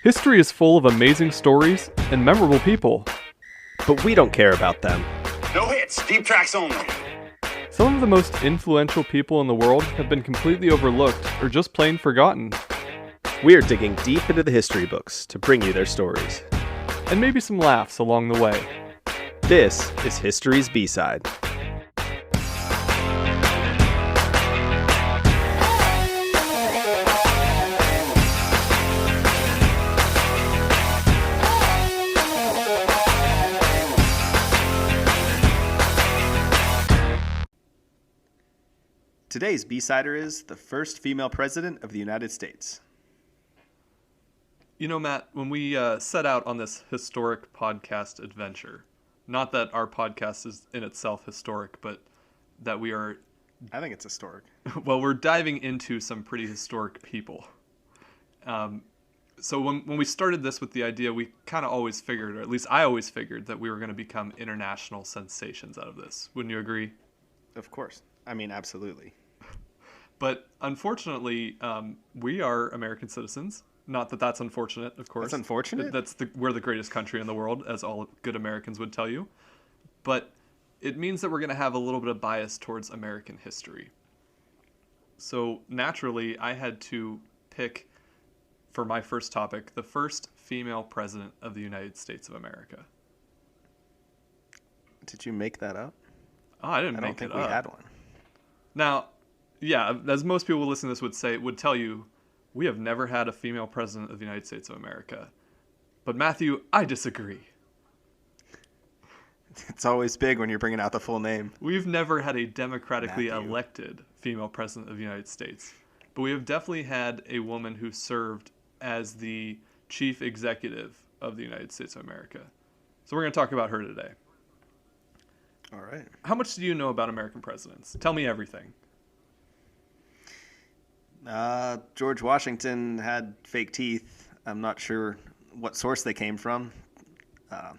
History is full of amazing stories and memorable people. But we don't care about them. No hits, deep tracks only. Some of the most influential people in the world have been completely overlooked or just plain forgotten. We're digging deep into the history books to bring you their stories. And maybe some laughs along the way. This is History's B-Side. Today's B-Sider is the first female president of the United States. You know, Matt, when we set out on this historic podcast adventure, not that our podcast is in itself historic, but that we are... I think it's historic. Well, we're diving into some pretty historic people. So when we started this with the idea, we kind of always figured, or at least I always figured, that we were going to become international sensations out of this. Wouldn't you agree? Of course. I mean, absolutely. But unfortunately, we are American citizens. Not that that's unfortunate, of course. That's unfortunate? We're the greatest country in the world, as all good Americans would tell you. But it means that we're going to have a little bit of bias towards American history. So naturally, I had to pick, for my first topic, the first female president of the United States of America. Did you make that up? Oh, I didn't I make don't it think up. we had one. Now, yeah, as most people listening to this would tell you, we have never had a female president of the United States of America. But Matthew, I disagree. It's always big when you're bringing out the full name. We've never had a democratically Matthew. elected female president of the United States. But we have definitely had a woman who served as the chief executive of the United States of America. So we're going to talk about her today. All right. How much do you know about American presidents? Tell me everything. George Washington had fake teeth. I'm not sure what source they came from.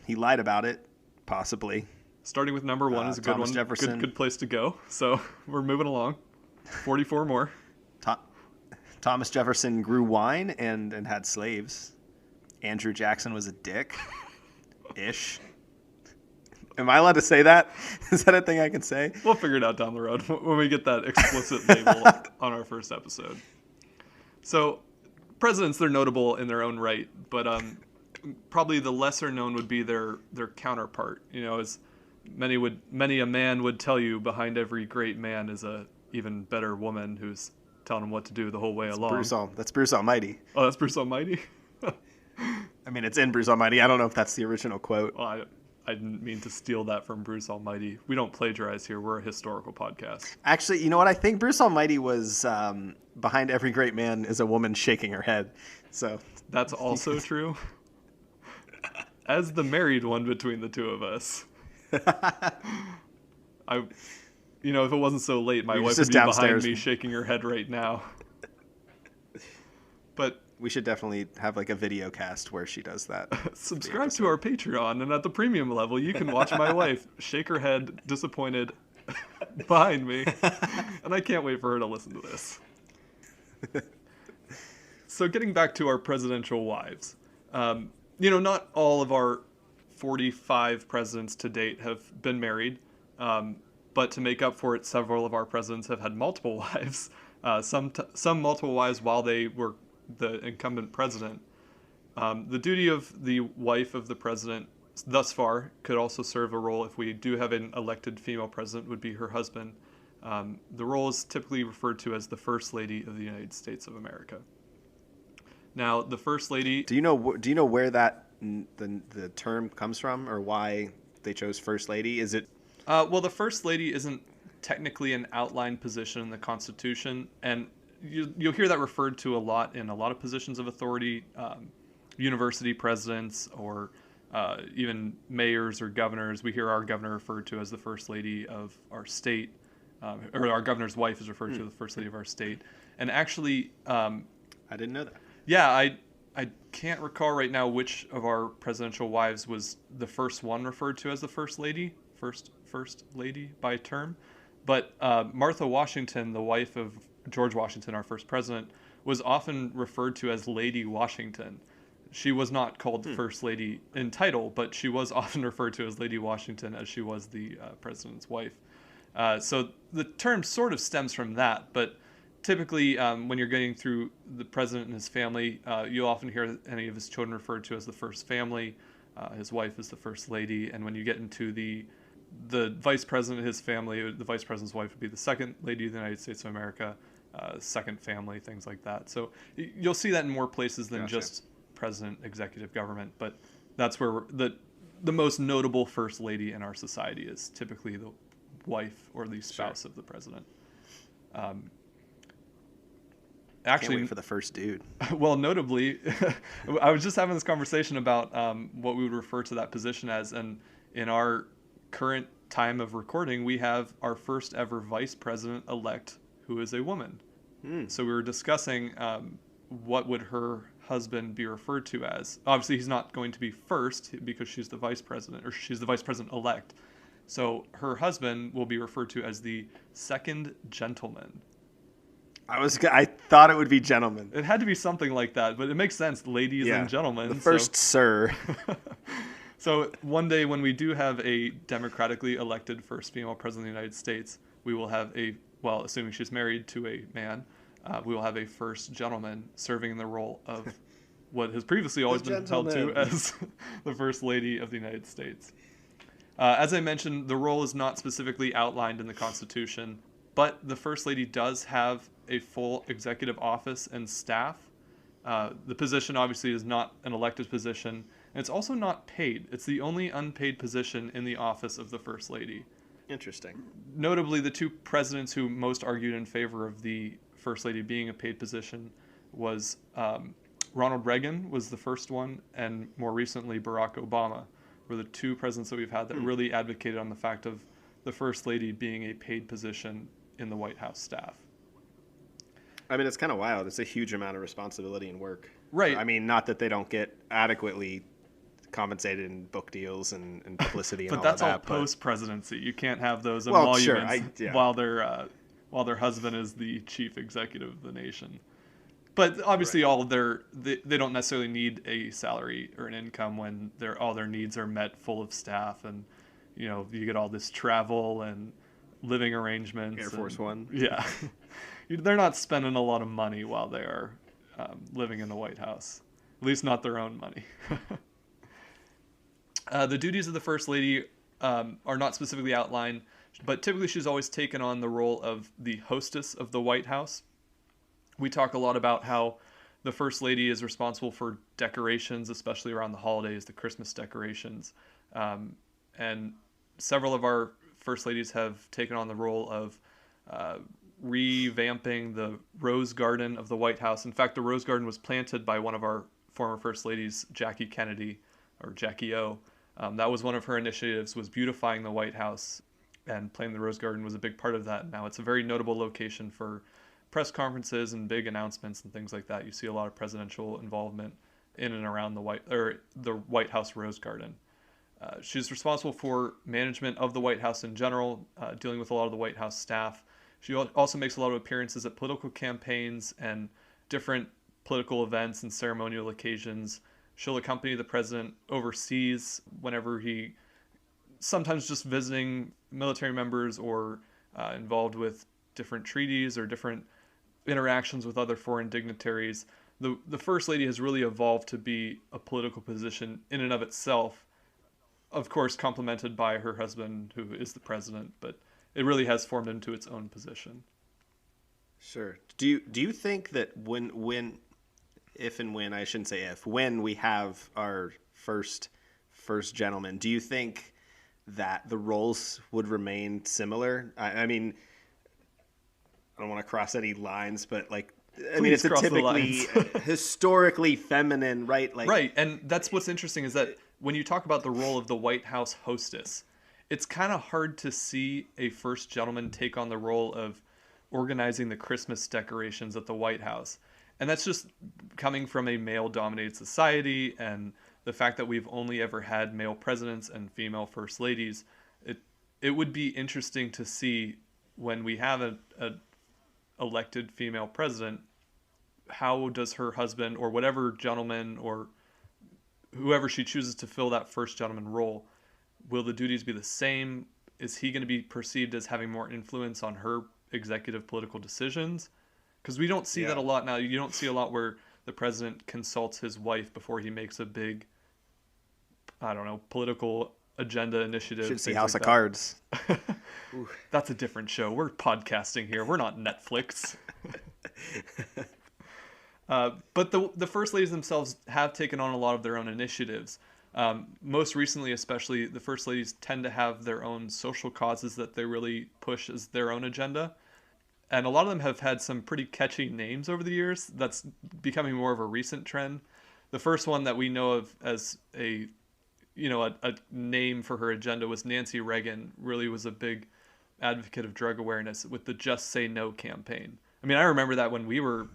He lied about it, possibly. Starting with number one is a good Thomas one. Jefferson. Good place to go. So we're moving along. 44 more. Thomas Jefferson grew wine and had slaves. Andrew Jackson was a dick. Ish. Am I allowed to say that? Is that a thing I can say? We'll figure it out down the road when we get that explicit label on our first episode. So, presidents, they're notable in their own right, but probably the lesser known would be their counterpart. You know, as many a man would tell you, behind every great man is a even better woman who's telling him what to do the whole way along. That's Bruce Almighty. Oh, that's Bruce Almighty? I mean, it's in Bruce Almighty. I don't know if that's the original quote. Well, I didn't mean to steal that from Bruce Almighty. We don't plagiarize here. We're a historical podcast. Actually, you know what? I think Bruce Almighty was behind every great man is a woman shaking her head. So that's also true. As the married one between the two of us, if it wasn't so late, my wife would be behind me shaking her head right now. But we should definitely have like a video cast where she does that. Subscribe to our Patreon, and at the premium level, you can watch my wife shake her head, disappointed, behind me. And I can't wait for her to listen to this. So getting back to our presidential wives. Not all of our 45 presidents to date have been married. But to make up for it, several of our presidents have had multiple wives. Some multiple wives while they were the incumbent president. The duty of the wife of the president thus far could also serve a role if we do have an elected female president, would be her husband. The role is typically referred to as the First Lady of the United States of America. Now, the First Lady... Do you know where that the term comes from, or why they chose First Lady? Is it... Well, the First Lady isn't technically an outlined position in the Constitution, and you'll hear that referred to a lot in a lot of positions of authority, university presidents or even mayors or governors. We hear our governor referred to as the First Lady of our state, or our governor's wife is referred to as the First Lady of our state. And actually... I didn't know that. Yeah, I can't recall right now which of our presidential wives was the first one referred to as the First Lady, first lady by term. But Martha Washington, the wife of George Washington, our first president, was often referred to as Lady Washington. She was not called First Lady in title, but she was often referred to as Lady Washington, as she was the president's wife. So the term sort of stems from that, but typically when you're getting through the president and his family, you'll often hear any of his children referred to as the first family. His wife is the first lady, and when you get into the vice president of his family, the vice president's wife would be the second lady of the United States of America, second family, things like that. So you'll see that in more places than just president, executive government, but that's where the most notable first lady in our society is typically the wife or the spouse of the president. Actually, can't wait for the first dude. Well, notably, I was just having this conversation about what we would refer to that position as, and in our current time of recording, we have our first ever vice president elect who is a woman. So we were discussing what would her husband be referred to as. Obviously, he's not going to be first because she's the vice president, or she's the vice president elect. So her husband will be referred to as the second gentleman. I thought it would be gentlemen. It had to be something like that, but it makes sense, ladies and gentlemen. The first sir. So one day when we do have a democratically elected first female president of the United States, we will have assuming she's married to a man, we will have a first gentleman serving in the role of what has previously always been held to as the first lady of the United States. As I mentioned, the role is not specifically outlined in the Constitution, but the First Lady does have a full executive office and staff. The position obviously is not an elected position, and it's also not paid. It's the only unpaid position in the office of the First Lady. Interesting. Notably, the two presidents who most argued in favor of the First Lady being a paid position was Ronald Reagan was the first one, and more recently Barack Obama were the two presidents that we've had that really advocated on the fact of the First Lady being a paid position in the White House staff. I mean, it's kind of wild. It's a huge amount of responsibility and work. Right. I mean, not that they don't get adequately compensated in book deals and publicity and but all that's that. all post-presidency. You can't have those Well, emoluments sure, while their husband is the chief executive of the nation. But obviously, all of they don't necessarily need a salary or an income when all their needs are met, full of staff, and you get all this travel and living arrangements. Air Force One. Yeah, they're not spending a lot of money while they are living in the White House. At least not their own money. The duties of the First Lady are not specifically outlined, but typically she's always taken on the role of the hostess of the White House. We talk a lot about how the First Lady is responsible for decorations, especially around the holidays, the Christmas decorations. And several of our First Ladies have taken on the role of revamping the Rose Garden of the White House. In fact, the Rose Garden was planted by one of our former First Ladies, Jackie Kennedy, or Jackie O. That was one of her initiatives, was beautifying the White House, and planting the Rose Garden was a big part of that. Now it's a very notable location for press conferences and big announcements and things like that. You see a lot of presidential involvement in and around the White House Rose Garden. She's responsible for management of the White House in general, dealing with a lot of the White House staff. She also makes a lot of appearances at political campaigns and different political events and ceremonial occasions. She'll accompany the president overseas whenever sometimes just visiting military members or involved with different treaties or different interactions with other foreign dignitaries. The First Lady has really evolved to be a political position in and of itself, of course complemented by her husband, who is the president, but it really has formed into its own position. Sure. Do you think that when we have our first gentleman, do you think that the roles would remain similar? I mean, I don't want to cross any lines, but it's a typically historically feminine, right? Right, and that's what's interesting is that when you talk about the role of the White House hostess, it's kind of hard to see a first gentleman take on the role of organizing the Christmas decorations at the White House. And that's just coming from a male-dominated society, and the fact that we've only ever had male presidents and female first ladies. It would be interesting to see when we have a elected female president, how does her husband or whatever gentleman or whoever she chooses to fill that first gentleman role, will the duties be the same? Is he going to be perceived as having more influence on her executive political decisions? Because we don't see that a lot now. You don't see a lot where the president consults his wife before he makes a big, I don't know, political agenda initiative. Should see House of Cards. That's a different show. We're podcasting here. We're not Netflix. But the first ladies themselves have taken on a lot of their own initiatives. Most recently, especially, the first ladies tend to have their own social causes that they really push as their own agenda. And a lot of them have had some pretty catchy names over the years. That's becoming more of a recent trend. The first one that we know of as a name for her agenda was Nancy Reagan. Really was a big advocate of drug awareness with the Just Say No campaign. I mean, I remember that when we're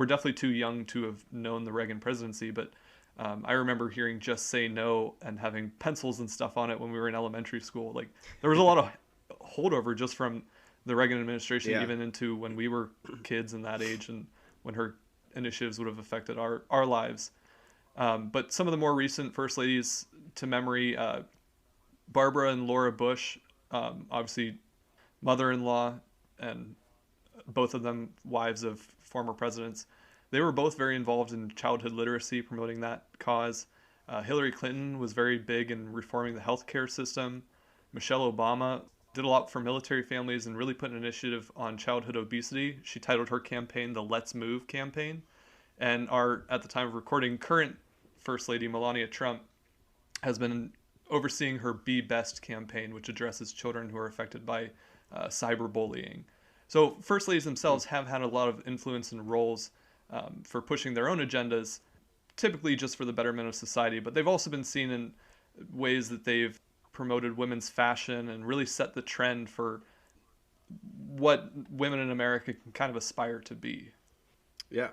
definitely too young to have known the Reagan presidency, but I remember hearing Just Say No and having pencils and stuff on it when we were in elementary school. Like, there was a lot of holdover just from the Reagan administration, even into when we were kids in that age and when her initiatives would have affected our lives. But some of the more recent first ladies to memory, Barbara and Laura Bush, obviously mother-in-law, and both of them wives of former presidents. They were both very involved in childhood literacy, promoting that cause. Hillary Clinton was very big in reforming the healthcare system. Michelle Obama did a lot for military families and really put an initiative on childhood obesity. She titled her campaign the Let's Move campaign. And our, at the time of recording, current First Lady Melania Trump has been overseeing her Be Best campaign, which addresses children who are affected by cyberbullying. So First Ladies themselves have had a lot of influence and roles for pushing their own agendas, typically just for the betterment of society. But they've also been seen in ways that they've promoted women's fashion and really set the trend for what women in America can kind of aspire to be. Yeah.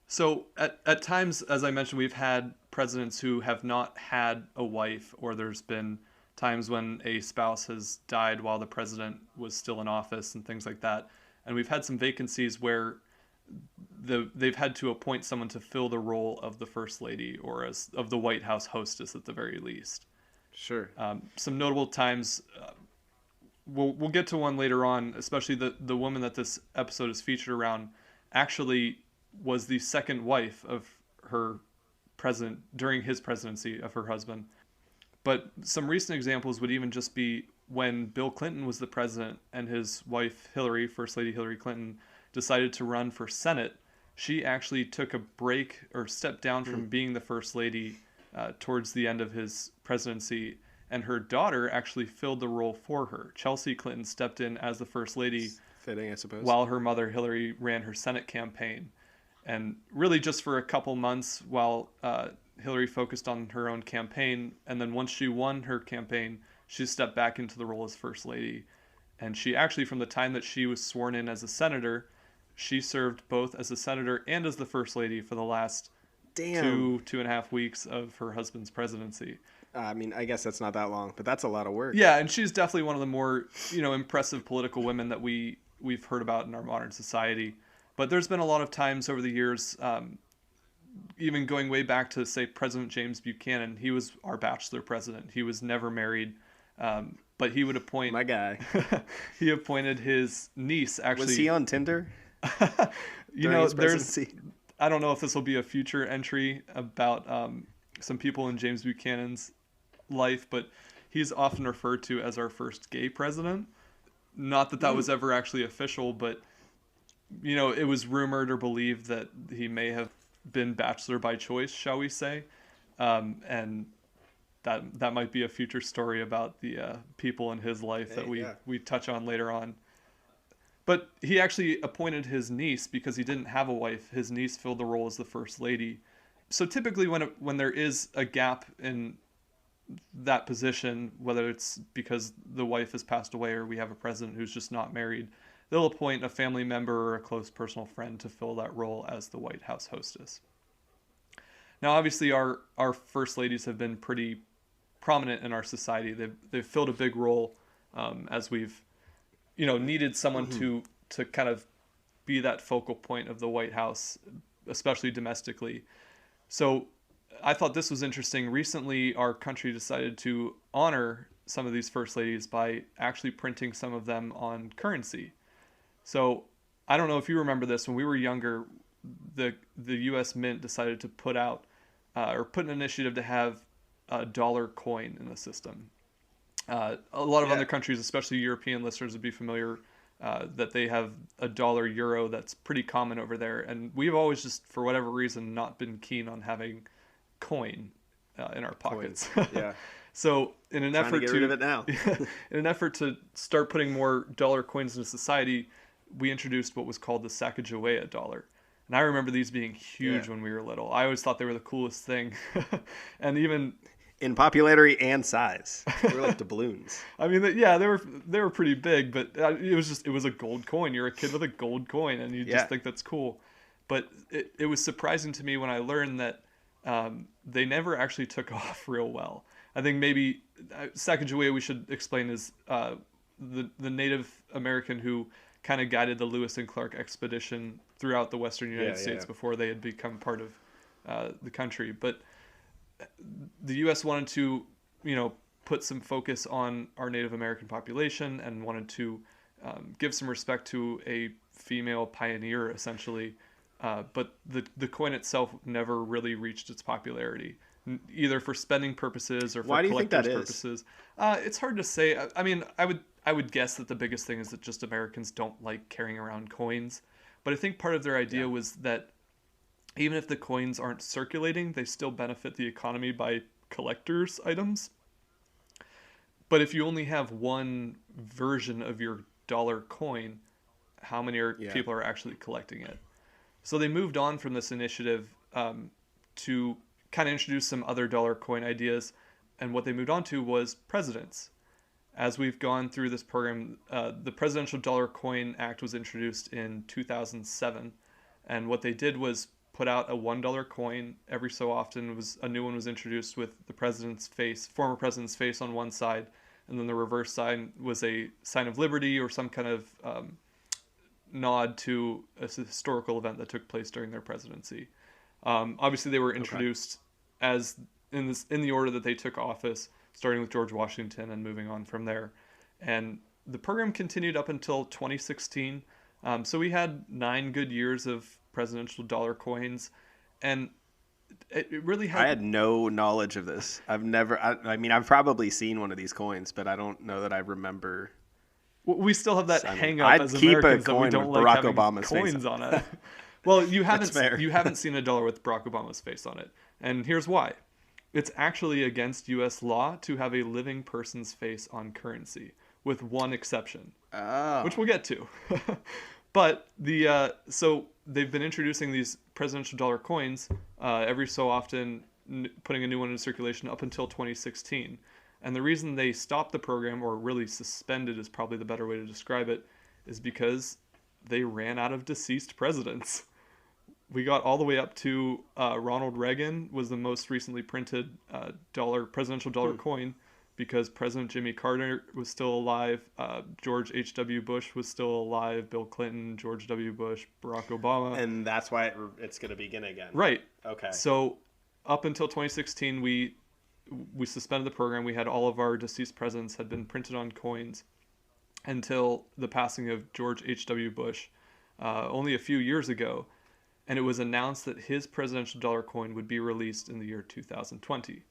So at times, as I mentioned, we've had presidents who have not had a wife, or there's been times when a spouse has died while the president was still in office and things like that. And we've had some vacancies where they've had to appoint someone to fill the role of the first lady, or of the White House hostess at the very least. Sure. Some notable times, we'll get to one later on, especially the woman that this episode is featured around actually was the second wife of her president during his presidency of her husband. But some recent examples would even just be when Bill Clinton was the president and his wife Hillary, First Lady Hillary Clinton, decided to run for Senate. She actually took a break or stepped down from being the first lady towards the end of his presidency, and her daughter actually filled the role for her. Chelsea Clinton stepped in as the first lady. Fitting, I suppose. While her mother Hillary ran her Senate campaign. And really just for a couple months while Hillary focused on her own campaign. And then once she won her campaign, she stepped back into the role as first lady. And she actually, from the time that she was sworn in as a senator, she served both as a senator and as the first lady for the last 2.5 weeks of her husband's presidency. I mean, I guess that's not that long, but that's a lot of work. Yeah, and she's definitely one of the more, impressive political women that we've heard about in our modern society. But there's been a lot of times over the years, even going way back to, say, President James Buchanan. He was our bachelor president. He was never married, but he would appoint... My guy. He appointed his niece, actually... Was he on Tinder? There's... I don't know if this will be a future entry about some people in James Buchanan's life, but he's often referred to as our first gay president. Not that was ever actually official, but... it was rumored or believed that he may have been bachelor by choice, shall we say. And that might be a future story about the people in his life that we touch on later on. But he actually appointed his niece because he didn't have a wife. His niece filled the role as the first lady. So typically when there is a gap in that position, whether it's because the wife has passed away or we have a president who's just not married, they'll appoint a family member or a close personal friend to fill that role as the White House hostess. Now, obviously, our first ladies have been pretty prominent in our society. They've filled a big role as we've, needed someone to kind of be that focal point of the White House, especially domestically. So I thought this was interesting. Recently, our country decided to honor some of these first ladies by actually printing some of them on currency. So I don't know if you remember this. When we were younger, the U.S. Mint decided to put out or put an initiative to have a dollar coin in the system. A lot of other countries, especially European listeners, would be familiar that they have a dollar euro that's pretty common over there. And we've always just, for whatever reason, not been keen on having coin in our pockets. Yeah. So in an effort to get rid of it now. in an effort to start putting more dollar coins into society, we introduced what was called the Sacagawea dollar. And I remember these being huge when we were little. I always thought they were the coolest thing. And even in popularity and size, they were like doubloons. I mean, they were pretty big, but it was a gold coin. You're a kid with a gold coin, and you just think that's cool. But it was surprising to me when I learned that they never actually took off real well. I think maybe Sacagawea, we should explain, is the Native American who kind of guided the Lewis and Clark expedition throughout the Western United States before they had become part of the country. But the U.S. wanted to, put some focus on our Native American population and wanted to give some respect to a female pioneer, essentially. But the coin itself never really reached its popularity, either for spending purposes or for collector's purposes. It's hard to say. I mean, I would guess that the biggest thing is that just Americans don't like carrying around coins. But I think part of their idea was that even if the coins aren't circulating, they still benefit the economy by collector's items. But if you only have one version of your dollar coin, how many people are actually collecting it? So they moved on from this initiative to kind of introduce some other dollar coin ideas. And what they moved on to was presidents. As we've gone through this program, the Presidential Dollar Coin Act was introduced in 2007. And what they did was put out a $1 coin. Every so often a new one was introduced with the former president's face on one side. And then the reverse side was a sign of liberty or some kind of nod to a historical event that took place during their presidency. Obviously, they were introduced as in the order that they took office, starting with George Washington and moving on from there. And the program continued up until 2016. So we had 9 good years of presidential dollar coins, and it really had... I had no knowledge of this. I've probably seen one of these coins, but I don't know that I remember. We still have that hang up as Americans that we don't like Barack having Obama's coins on it. Well, you haven't seen a dollar with Barack Obama's face on it. And here's why. It's actually against U.S. law to have a living person's face on currency, with one exception, which we'll get to. But so they've been introducing these presidential dollar coins every so often, putting a new one into circulation up until 2016. And the reason they stopped the program, or really suspended is probably the better way to describe it, is because they ran out of deceased presidents. We got all the way up to Ronald Reagan was the most recently printed presidential dollar coin, because President Jimmy Carter was still alive, George H.W. Bush was still alive, Bill Clinton, George W. Bush, Barack Obama. And that's why it's going to begin again. Right. Okay. So up until 2016, we suspended the program. We had all of our deceased presidents had been printed on coins until the passing of George H.W. Bush only a few years ago. And it was announced that his presidential dollar coin would be released in the year 2020,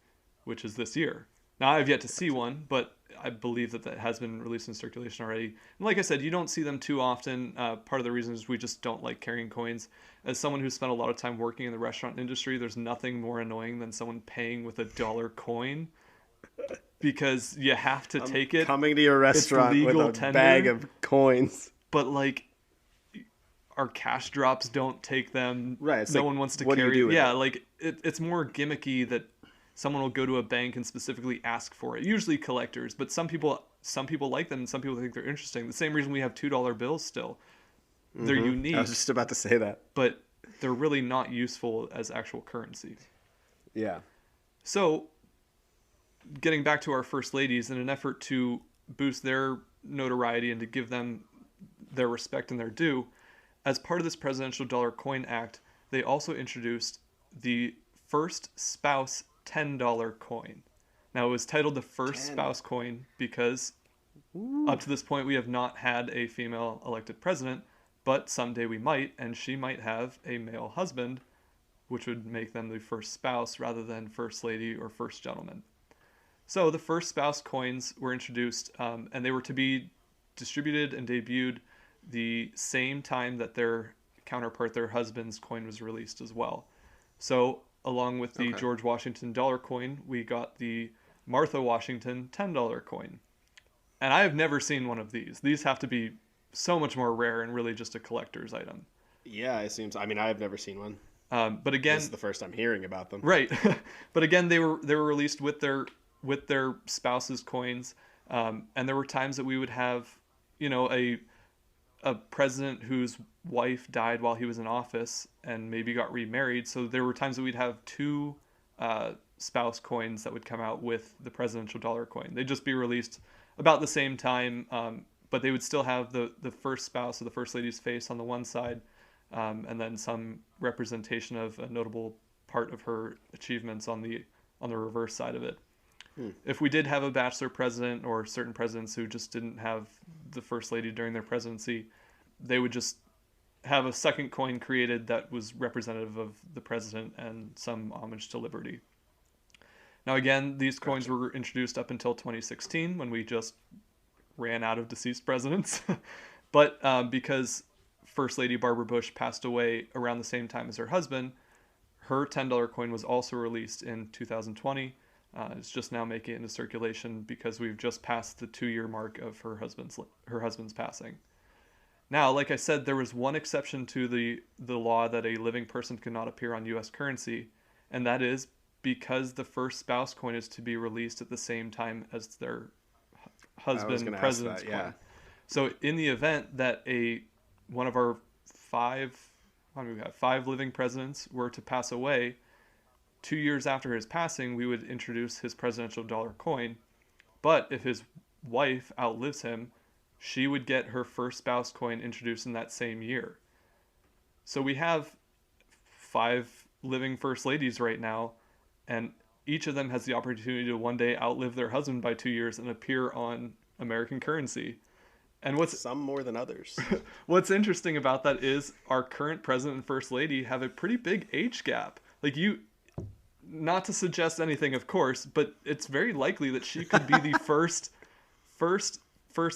which is this year. Now, I've yet to see one, but I believe that has been released in circulation already. And like I said, you don't see them too often. Part of the reason is we just don't like carrying coins. As someone who spent a lot of time working in the restaurant industry, there's nothing more annoying than someone paying with a dollar coin, because you have to take it. Coming to your restaurant with a bag of coins. But our cash drops don't take them. Right. No one wants to carry it. Yeah, it's more gimmicky that someone will go to a bank and specifically ask for it. Usually collectors, but some people like them and some people think they're interesting. The same reason we have $2 bills still. They're unique. I was just about to say that. But they're really not useful as actual currency. Yeah. So, getting back to our first ladies, in an effort to boost their notoriety and to give them their respect and their due, as part of this Presidential Dollar Coin Act, they also introduced the first spouse $10 coin. Now, it was titled the first spouse coin because up to this point we have not had a female elected president, but someday we might, and she might have a male husband, which would make them the first spouse rather than first lady or first gentleman. So the first spouse coins were introduced, and they were to be distributed and debuted the same time that their counterpart, their husband's coin, was released as well. So along with the George Washington dollar coin, we got the Martha Washington $10 coin. And I have never seen one of these. These have to be so much more rare and really just a collector's item. Yeah, it seems. I mean, I have never seen one. But again, this is the first I'm hearing about them. Right. But again, they were released with their spouse's coins, and there were times that we would have, a president whose wife died while he was in office and maybe got remarried. So there were times that we'd have two spouse coins that would come out with the presidential dollar coin. They'd just be released about the same time, but they would still have the first spouse or the first lady's face on the one side, and then some representation of a notable part of her achievements on the reverse side of it. If we did have a bachelor president or certain presidents who just didn't have the first lady during their presidency, they would just have a second coin created that was representative of the president and some homage to liberty. Now again, these coins were introduced up until 2016 when we just ran out of deceased presidents. But because First Lady Barbara Bush passed away around the same time as her husband, her $10 coin was also released in 2020. It's just now making it into circulation because we've just passed the 2-year mark of her husband's passing. Now, like I said, there was one exception to the law that a living person could not appear on U.S. currency, and that is because the first spouse coin is to be released at the same time as their husband president's coin. So in the event that one of our five living presidents were to pass away, 2 years after his passing, we would introduce his presidential dollar coin. But if his wife outlives him, she would get her first spouse coin introduced in that same year. So we have 5 living first ladies right now, and each of them has the opportunity to one day outlive their husband by 2 years and appear on American currency. And some more than others. What's interesting about that is our current president and first lady have a pretty big age gap. Not to suggest anything, of course, but it's very likely that she could be the first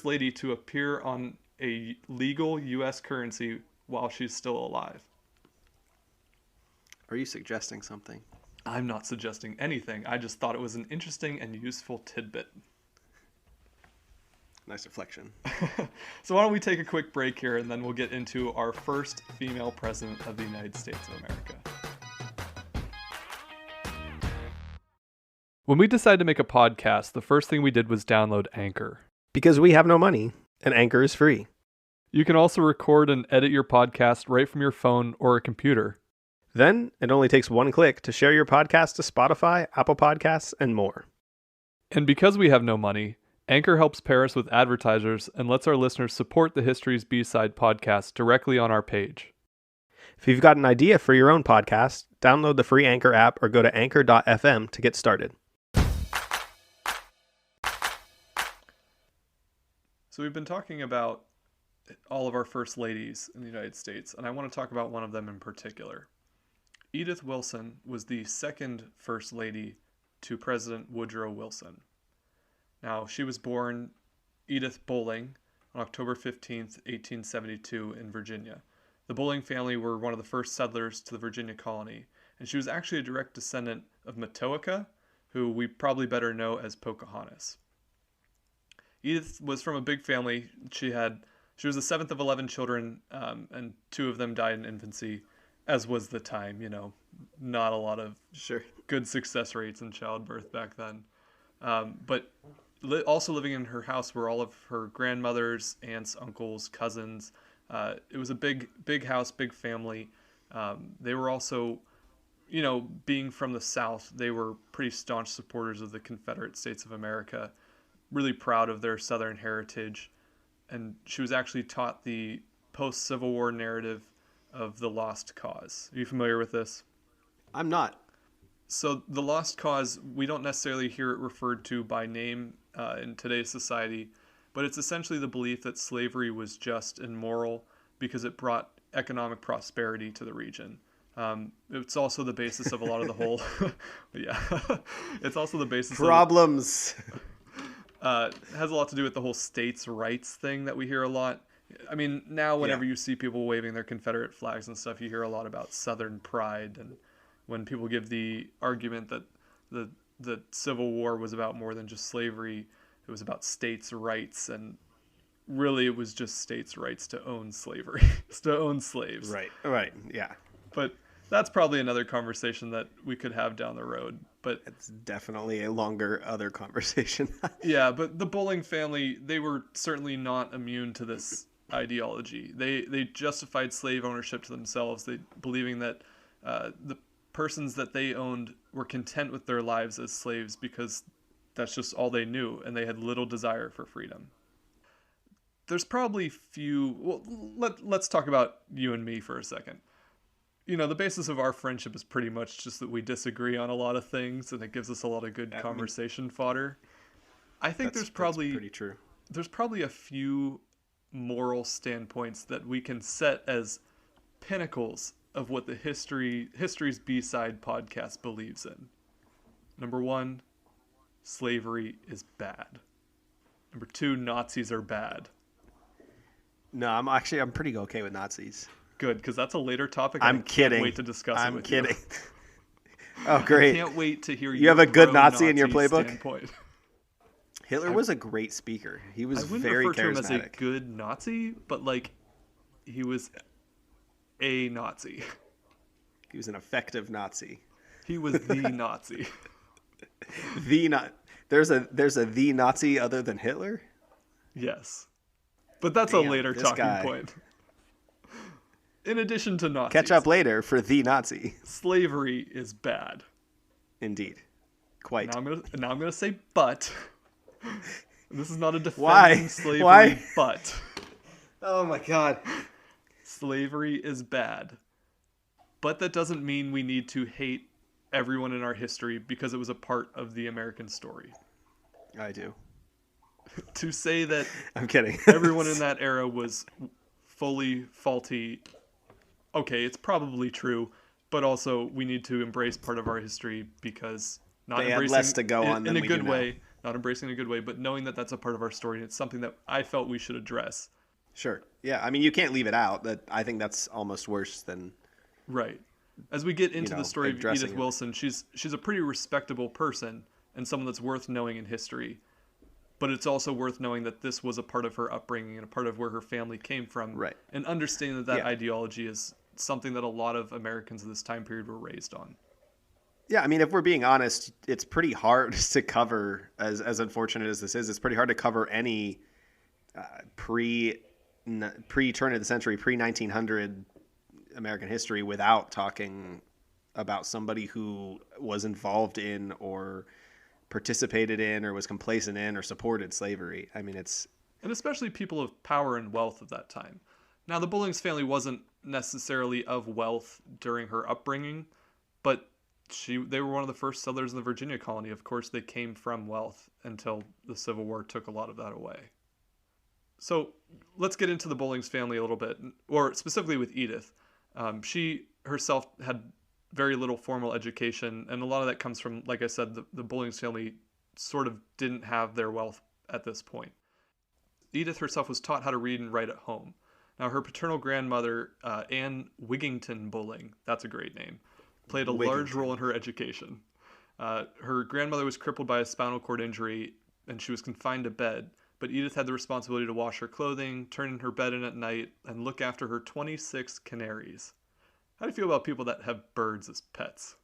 lady to appear on a legal U.S. currency while she's still alive. Are you suggesting something? I'm not suggesting anything. I just thought it was an interesting and useful tidbit. Nice reflection. So why don't we take a quick break here, and then we'll get into our first female president of the United States of America. When we decided to make a podcast, the first thing we did was download Anchor. Because we have no money, and Anchor is free. You can also record and edit your podcast right from your phone or a computer. Then, it only takes one click to share your podcast to Spotify, Apple Podcasts, and more. And because we have no money, Anchor helps pair us with advertisers and lets our listeners support the History's B-Side podcast directly on our page. If you've got an idea for your own podcast, download the free Anchor app or go to anchor.fm to get started. So we've been talking about all of our first ladies in the United States, and I want to talk about one of them in particular. Edith Wilson was the second first lady to President Woodrow Wilson. Now, she was born Edith Bowling on October 15th, 1872 in Virginia. The Bowling family were one of the first settlers to the Virginia colony, and she was actually a direct descendant of Matoaka, who we probably better know as Pocahontas. Edith was from a big family. She was the 7th of 11 children, and 2 of them died in infancy, as was the time. Not a lot of good success rates in childbirth back then. But also living in her house were all of her grandmothers, aunts, uncles, cousins. It was a big house, big family. They were also, being from the South, they were pretty staunch supporters of the Confederate States of America, really proud of their Southern heritage. And she was actually taught the post-Civil War narrative of the Lost Cause. Are you familiar with this? I'm not. So the lost cause, we don't necessarily hear it referred to by name in today's society, but it's essentially the belief that slavery was just and moral because it brought economic prosperity to the region. It's also the basis of a lot of the whole, yeah, it's also the basis problems. Has a lot to do with the whole states' rights thing that we hear a lot. I mean, now whenever you see people waving their Confederate flags and stuff, you hear a lot about Southern pride. And when people give the argument that the Civil War was about more than just slavery, it was about states' rights, and really it was just states' rights to own slavery, to own slaves. Right, yeah. But that's probably another conversation that we could have down the road. But it's definitely a longer other conversation. Yeah, but the Bowling family, they were certainly not immune to this ideology. They justified slave ownership to themselves, believing that the persons that they owned were content with their lives as slaves because that's just all they knew, and they had little desire for freedom. There's probably let's talk about you and me for a second. You know, the basis of our friendship is pretty much just that we disagree on a lot of things, and it gives us a lot of good conversation fodder. I think that's pretty true. There's probably a few moral standpoints that we can set as pinnacles of what the History's B-Side podcast believes in. Number 1, slavery is bad. Number 2, Nazis are bad. No, I'm pretty okay with Nazis. Good, because that's a later topic. I'm kidding. Can't wait to discuss it with kidding. You. Oh, great. I can't wait to hear you have a good Nazi in your playbook? Standpoint. Hitler was a great speaker. He was very charismatic. I wouldn't refer to him as a good Nazi, but he was a Nazi. He was an effective Nazi. He was the Nazi. There's a the Nazi other than Hitler? Yes. But that's a later talking point. In addition to Nazis. Catch up later for the Nazi. Slavery is bad. Indeed. Quite. Now I'm gonna say but. This is not a defending slavery. Why? But. Oh my God. Slavery is bad. But that doesn't mean we need to hate everyone in our history because it was a part of the American story. I do. To say that I'm kidding. Everyone in that era was fully faulty. Okay, it's probably true, but also we need to embrace part of our history because they had less to go on in a good way, not embracing in a good way, but knowing that that's a part of our story and it's something that I felt we should address. Sure. Yeah, I mean, you can't leave it out. I think that's almost worse than right. As we get into the story of Edith Wilson, she's a pretty respectable person and someone that's worth knowing in history. But it's also worth knowing that this was a part of her upbringing and a part of where her family came from. Right. And understanding that ideology is something that a lot of Americans of this time period were raised on. Yeah, I mean, if we're being honest, it's pretty hard to cover, as unfortunate as this is, it's pretty hard to cover any pre-turn of the century, pre-1900 American history without talking about somebody who was involved in or participated in or was complacent in or supported slavery. I mean, and especially people of power and wealth of that time. Now, the Bowlings family wasn't necessarily of wealth during her upbringing, but they were one of the first settlers in the Virginia colony. Of course, they came from wealth until the Civil War took a lot of that away. So let's get into the Bowlings family a little bit, or specifically with Edith. She herself had very little formal education, and a lot of that comes from, like I said, the Bowlings family sort of didn't have their wealth at this point. Edith herself was taught how to read and write at home. Now, her paternal grandmother, Anne Wigington Bowling, that's a great name, played a large role in her education. Her grandmother was crippled by a spinal cord injury, and she was confined to bed, but Edith had the responsibility to wash her clothing, turn in her bed in at night, and look after her 26 canaries. How do you feel about people that have birds as pets?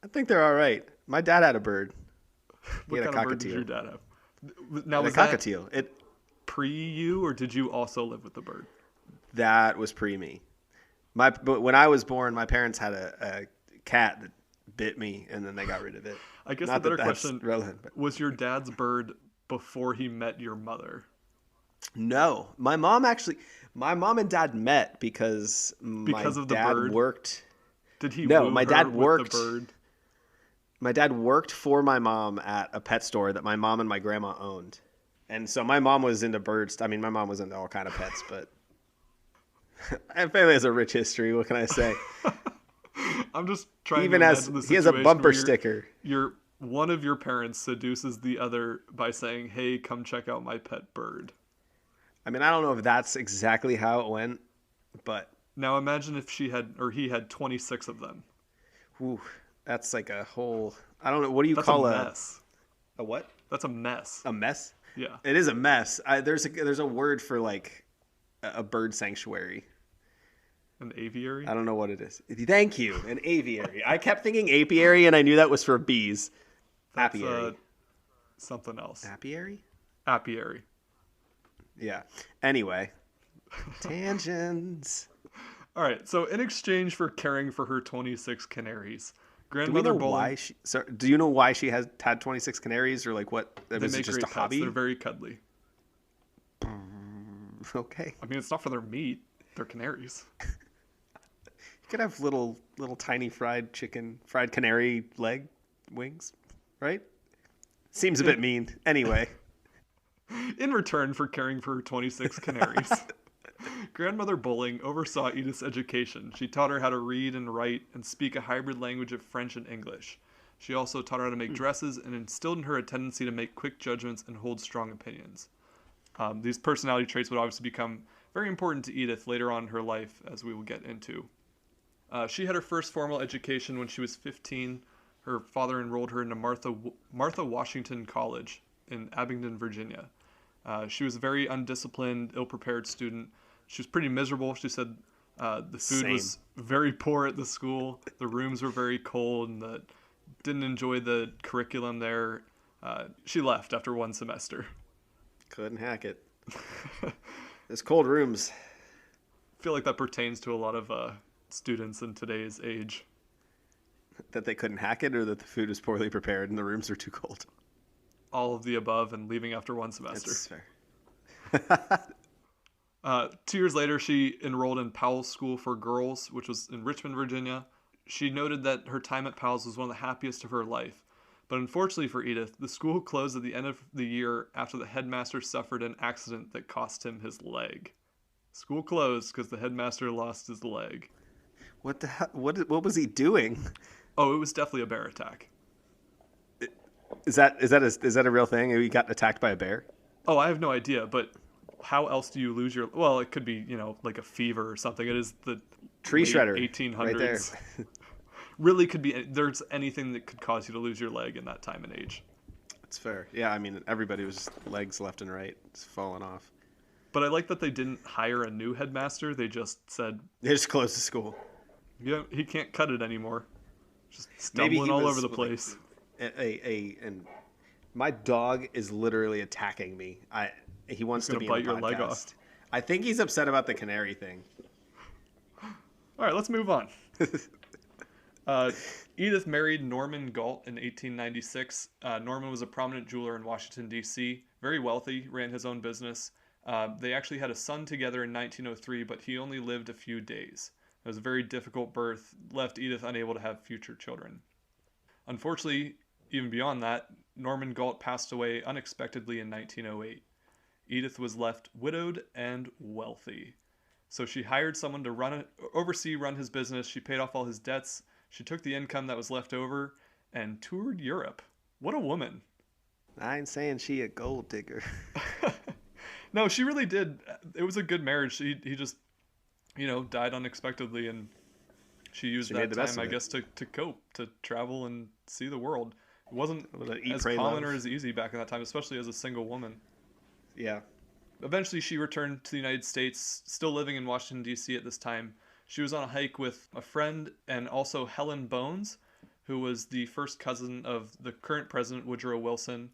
I think they're all right. My dad had a bird. What kind of bird did your dad have? Now, was a cockatiel. It pre you, or did you also live with the bird? That was pre me. But when I was born, my parents had a cat that bit me, and then they got rid of it. I guess the better question, was your dad's bird before he met your mother? No. My mom and dad met because my dad worked Did he No, woo my her dad with worked. the bird? My dad worked for my mom at a pet store that my mom and my grandma owned. And so my mom was into birds. I mean, my mom was into all kind of pets, but my family has a rich history. What can I say? I'm just trying Even to has imagine the he has a situation bumper where sticker. one of your parents seduces the other by saying, "Hey, come check out my pet bird." I mean, I don't know if that's exactly how it went, but Now imagine if he had 26 of them. whew, that's like a whole. I don't know. What do you That's call a mess. a what? That's a mess. A mess? Yeah. It is a mess. There's a word for like a bird sanctuary. An aviary? I don't know what it is. Thank you. An aviary. I kept thinking apiary, and I knew that was for bees. That's Apiary. something else. Apiary? Apiary. Yeah. Anyway. Tangents. All right. So in exchange for caring for her 26 canaries, Do we grandmother know Bowling, why she? So, do you know why she has had 26 canaries, or like what? they Was it make just great a pets. hobby? They're very cuddly. Okay. I mean, it's not for their meat. They're canaries. You could have little tiny fried canary leg wings, right? Seems a bit mean. Anyway. In return for caring for her 26 canaries, Grandmother Bowling oversaw Edith's education. She taught her how to read and write and speak a hybrid language of French and English. She also taught her how to make dresses and instilled in her a tendency to make quick judgments and hold strong opinions. These personality traits would obviously become very important to Edith later on in her life, as we will get into. She had her first formal education when she was 15. Her father enrolled her into Martha Washington College in Abingdon, Virginia. She was a very undisciplined, ill-prepared student. She was pretty miserable. She said the food was very poor at the school. The rooms were very cold and didn't enjoy the curriculum there. She left after one semester. Couldn't hack it. There's cold rooms. I feel like that pertains to a lot of students in today's age. That they couldn't hack it, or that the food was poorly prepared and the rooms were too cold. All of the above and leaving after one semester. That's fair. 2 years later, she enrolled in Powell's School for Girls, which was in Richmond, Virginia. She noted that her time at Powell's was one of the happiest of her life. But unfortunately for Edith, the school closed at the end of the year after the headmaster suffered an accident that cost him his leg. School closed because the headmaster lost his leg. What the hell? What was he doing? Oh, it was definitely a bear attack. Is that a real thing? He got attacked by a bear? Oh, I have no idea, but how else do you lose your... Well, it could be, like a fever or something. It is the Tree late shredder. 1800s. Right there. Really could be... There's anything that could cause you to lose your leg in that time and age. That's fair. Yeah, I mean, everybody was just legs left and right. It's falling off. But I like that they didn't hire a new headmaster. They just said... They just closed the school. Yeah, he can't cut it anymore. Just Maybe stumbling all over the place. And my dog is literally attacking me. He wants to gonna be bite in the your leg podcast. off. I think he's upset about the canary thing. All right, let's move on. Edith married Norman Galt in 1896. Norman was a prominent jeweler in Washington, D.C., very wealthy, ran his own business. They actually had a son together in 1903, but he only lived a few days. It was a very difficult birth, left Edith unable to have future children. Unfortunately, even beyond that, Norman Galt passed away unexpectedly in 1908. Edith was left widowed and wealthy. So she hired someone to run his business. She paid off all his debts. She took the income that was left over and toured Europe. What a woman. I ain't saying she a gold digger. No, she really did. It was a good marriage. He just, died unexpectedly, and she used that time, I guess, to cope, to travel and see the world. It wasn't as common or as easy back in that time, especially as a single woman. Yeah. Eventually, she returned to the United States, still living in Washington, D.C. at this time. She was on a hike with a friend and also Helen Bones, who was the first cousin of the current president, Woodrow Wilson.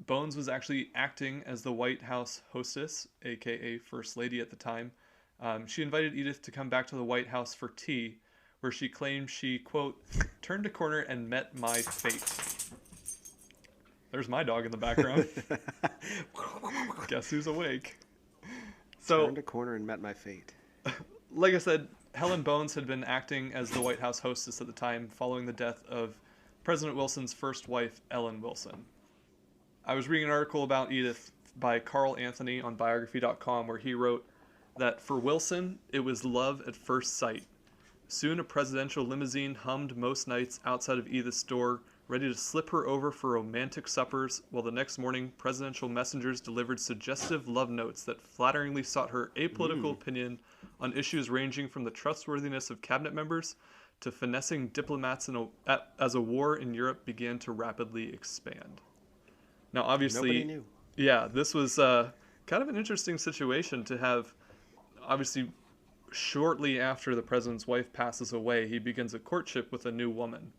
Bones was actually acting as the White House hostess, aka First Lady at the time. She invited Edith to come back to the White House for tea, where she claimed she, quote, turned a corner and met my fate. There's my dog in the background. Guess who's awake? So, turned a corner and met my fate. Like I said, Helen Bones had been acting as the White House hostess at the time following the death of President Wilson's first wife, Ellen Wilson. I was reading an article about Edith by Carl Anthony on biography.com where he wrote that for Wilson, it was love at first sight. Soon a presidential limousine hummed most nights outside of Edith's door, ready to slip her over for romantic suppers, while the next morning presidential messengers delivered suggestive love notes that flatteringly sought her apolitical opinion on issues ranging from the trustworthiness of cabinet members to finessing diplomats as a war in Europe began to rapidly expand. Now, obviously, Nobody knew. Yeah, this was kind of an interesting situation to have. Obviously, shortly after the president's wife passes away, he begins a courtship with a new woman.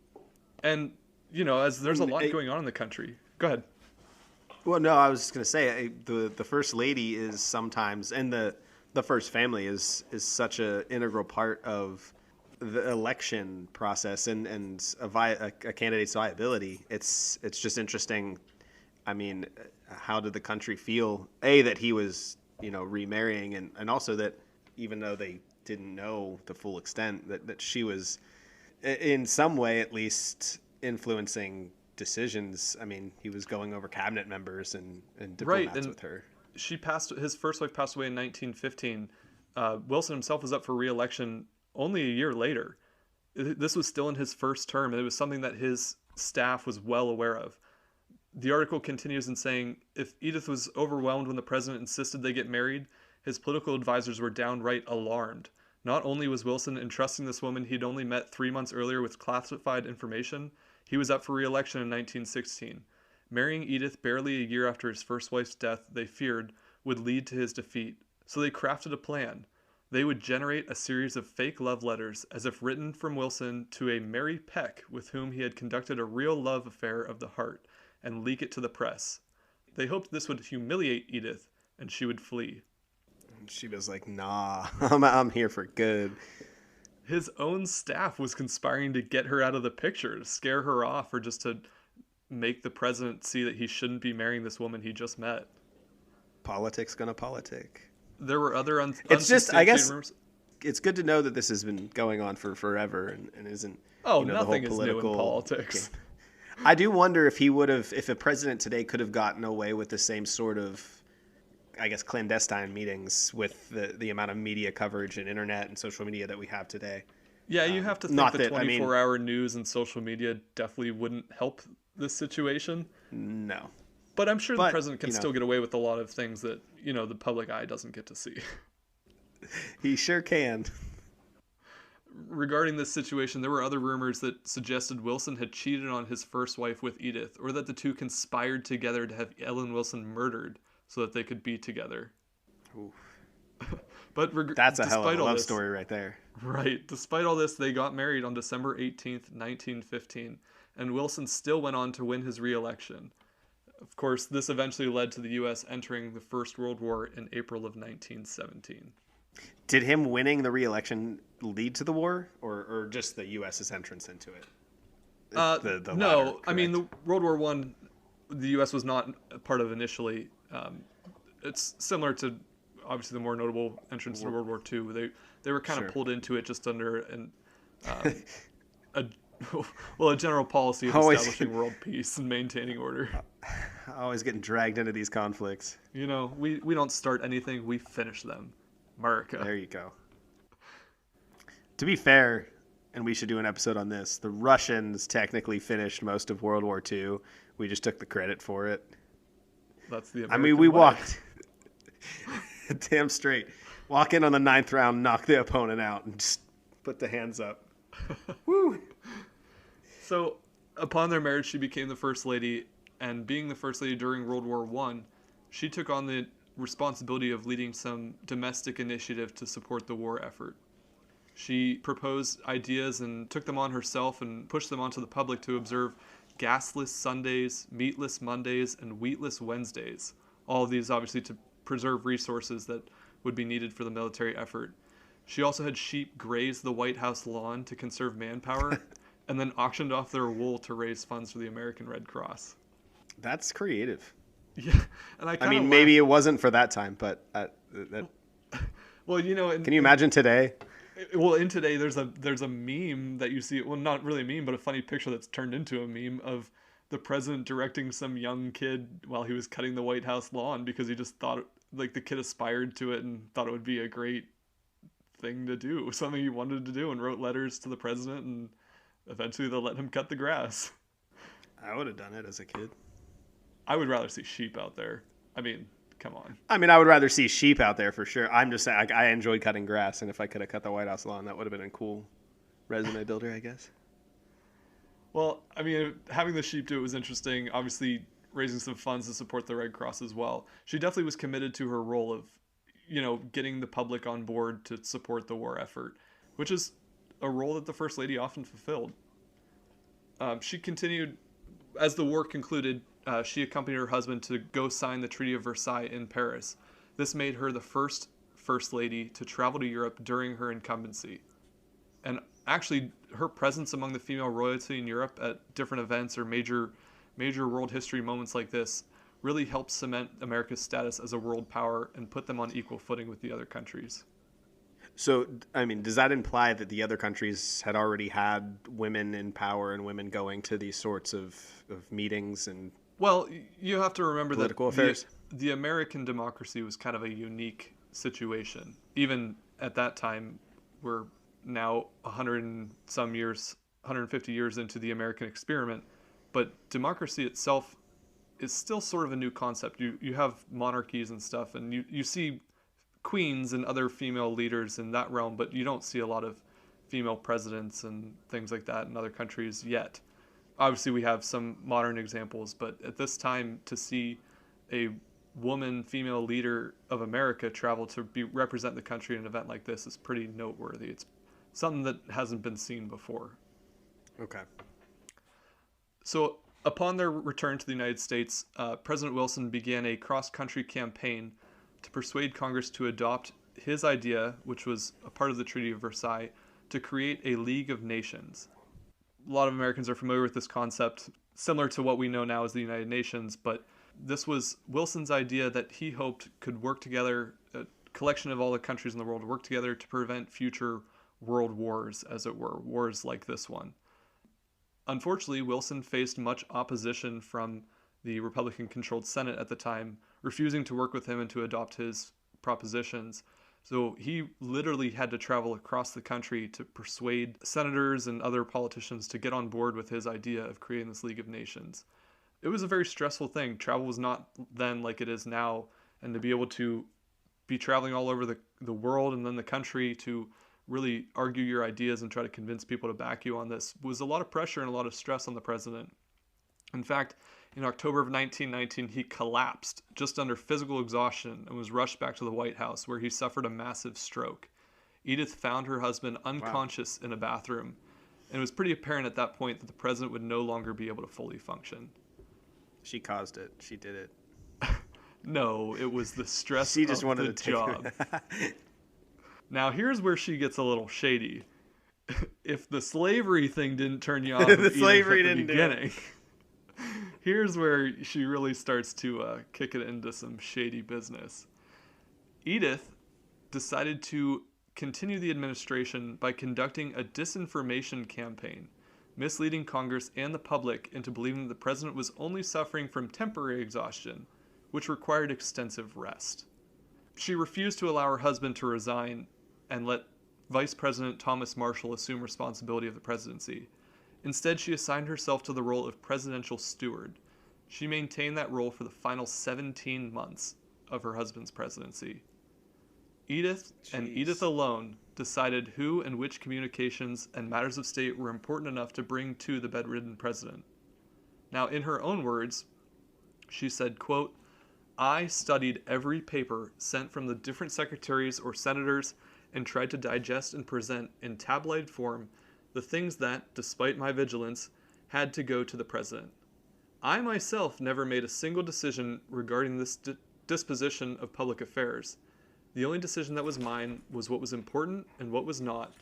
And, as there's a lot going on in the country. Go ahead. Well, no, I was just going to say the first lady is sometimes, and the first family is such an integral part of the election process and a candidate's viability. It's just interesting. I mean, how did the country feel? That he was, remarrying, and also that even though they didn't know the full extent, that she was, in some way at least, influencing decisions. I mean, he was going over cabinet members and diplomats with her. His first wife passed away in 1915. Wilson himself was up for re-election only a year later. This was still in his first term, and it was something that his staff was well aware of. The article continues in saying, if Edith was overwhelmed when the president insisted they get married, his political advisors were downright alarmed. Not only was Wilson entrusting this woman he'd only met 3 months earlier with classified information, he was up for re-election in 1916. Marrying Edith barely a year after his first wife's death, they feared, would lead to his defeat. So they crafted a plan. They would generate a series of fake love letters, as if written from Wilson to a Mary Peck with whom he had conducted a real love affair of the heart, and leak it to the press. They hoped this would humiliate Edith, and she would flee. And she was like, nah, I'm here for good. His own staff was conspiring to get her out of the picture, to scare her off, or just to make the president see that he shouldn't be marrying this woman he just met. Politics gonna politic. There were other it's just, I guess, rumors. It's good to know that this has been going on for forever and isn't. Nothing is new in politics. Game. I do wonder if if a president today could have gotten away with the same sort of, I guess, clandestine meetings with the amount of media coverage and internet and social media that we have today. Yeah, you have to think the 24-hour news and social media definitely wouldn't help this situation. No. But I'm sure the president can still get away with a lot of things that, the public eye doesn't get to see. He sure can. Regarding this situation, there were other rumors that suggested Wilson had cheated on his first wife with Edith, or that the two conspired together to have Ellen Wilson murdered so that they could be together. Oof. But that's a hell of a love story right there. Right. Despite all this, they got married on December 18th, 1915, and Wilson still went on to win his re-election. Of course, this eventually led to the U.S. entering the First World War in April of 1917. Did him winning the re-election lead to the war, or just the U.S.'s entrance into it? The no, latter, I mean, the World War I, the U.S. was not a part of initially. It's similar to, obviously, the more notable entrance to World War II. They were kind of pulled into it just under a general policy of establishing world peace and maintaining order. Always getting dragged into these conflicts. We don't start anything, we finish them. America. There you go. To be fair, and we should do an episode on this, the Russians technically finished most of World War II. We just took the credit for it. That's the American way. We walked damn straight. Walk in on the 9th round, knock the opponent out, and just put the hands up. Woo! So, upon their marriage, she became the First Lady, and being the First Lady during World War I, she took on the responsibility of leading some domestic initiative to support the war effort. She proposed ideas and took them on herself and pushed them onto the public to observe gasless Sundays, meatless Mondays, and wheatless Wednesdays. All of these obviously to preserve resources that would be needed for the military effort. She also had sheep graze the White House lawn to conserve manpower and then auctioned off their wool to raise funds for the American Red Cross. That's creative. Yeah, and I mean, maybe it wasn't for that time, but well, can you imagine today? Well, in today, there's a meme that you see. Well, not really a meme, but a funny picture that's turned into a meme of the president directing some young kid while he was cutting the White House lawn because he just thought like the kid aspired to it and thought it would be a great thing to do, something he wanted to do, and wrote letters to the president, and eventually they'll let him cut the grass. I would have done it as a kid. I would rather see sheep out there. I mean, come on. I mean, I would rather see sheep out there for sure. I'm just saying, I enjoy cutting grass, and if I could have cut the White House lawn, that would have been a cool resume builder, I guess. Well, I mean, having the sheep do it was interesting. Obviously, raising some funds to support the Red Cross as well. She definitely was committed to her role of, getting the public on board to support the war effort, which is a role that the First Lady often fulfilled. She continued, as the war concluded, she accompanied her husband to go sign the Treaty of Versailles in Paris. This made her the first First Lady to travel to Europe during her incumbency. And actually, her presence among the female royalty in Europe at different events or major world history moments like this really helped cement America's status as a world power and put them on equal footing with the other countries. So, I mean, does that imply that the other countries had already had women in power and women going to these sorts of meetings and Well, you have to remember political that affairs? The American democracy was kind of a unique situation. Even at that time, we're now 100 and some years, 150 years into the American experiment, but democracy itself is still sort of a new concept. You have monarchies and stuff, and you see queens and other female leaders in that realm, but you don't see a lot of female presidents and things like that in other countries yet. Obviously, we have some modern examples, but at this time, to see a woman female leader of America travel to represent the country in an event like this is pretty noteworthy. It's something that hasn't been seen before. Okay. So upon their return to the United States, President Wilson began a cross-country campaign to persuade Congress to adopt his idea, which was a part of the Treaty of Versailles, to create a League of Nations. A lot of Americans are familiar with this concept, similar to what we know now as the United Nations, but this was Wilson's idea that he hoped could work together, a collection of all the countries in the world work together to prevent future world wars, as it were, wars like this one. Unfortunately, Wilson faced much opposition from the Republican-controlled Senate at the time, refusing to work with him and to adopt his propositions. So he literally had to travel across the country to persuade senators and other politicians to get on board with his idea of creating this League of Nations. It was a very stressful thing. Travel was not then like it is now, and to be able to be traveling all over the world and then the country to really argue your ideas and try to convince people to back you on this was a lot of pressure and a lot of stress on the president. In fact, in October of 1919, he collapsed just under physical exhaustion and was rushed back to the White House, where he suffered a massive stroke. Edith found her husband unconscious in a bathroom, and it was pretty apparent at that point that the president would no longer be able to fully function. She caused it. She did it. No, it was the stress She just of wanted the to take job. Now, here's where she gets a little shady. If the slavery thing didn't turn you on The slavery didn't do it. Here's where she really starts to kick it into some shady business. Edith decided to continue the administration by conducting a disinformation campaign, misleading Congress and the public into believing that the president was only suffering from temporary exhaustion, which required extensive rest. She refused to allow her husband to resign and let Vice President Thomas Marshall assume responsibility of the presidency. Instead, she assigned herself to the role of presidential steward. She maintained that role for the final 17 months of her husband's presidency. Edith, and Edith alone, decided who and which communications and matters of state were important enough to bring to the bedridden president. Now, in her own words, she said, quote, "I studied every paper sent from the different secretaries or senators and tried to digest and present in tabloid form the things that, despite my vigilance, had to go to the president. I myself never made a single decision regarding this disposition of public affairs. The only decision that was mine was what was important and what was not,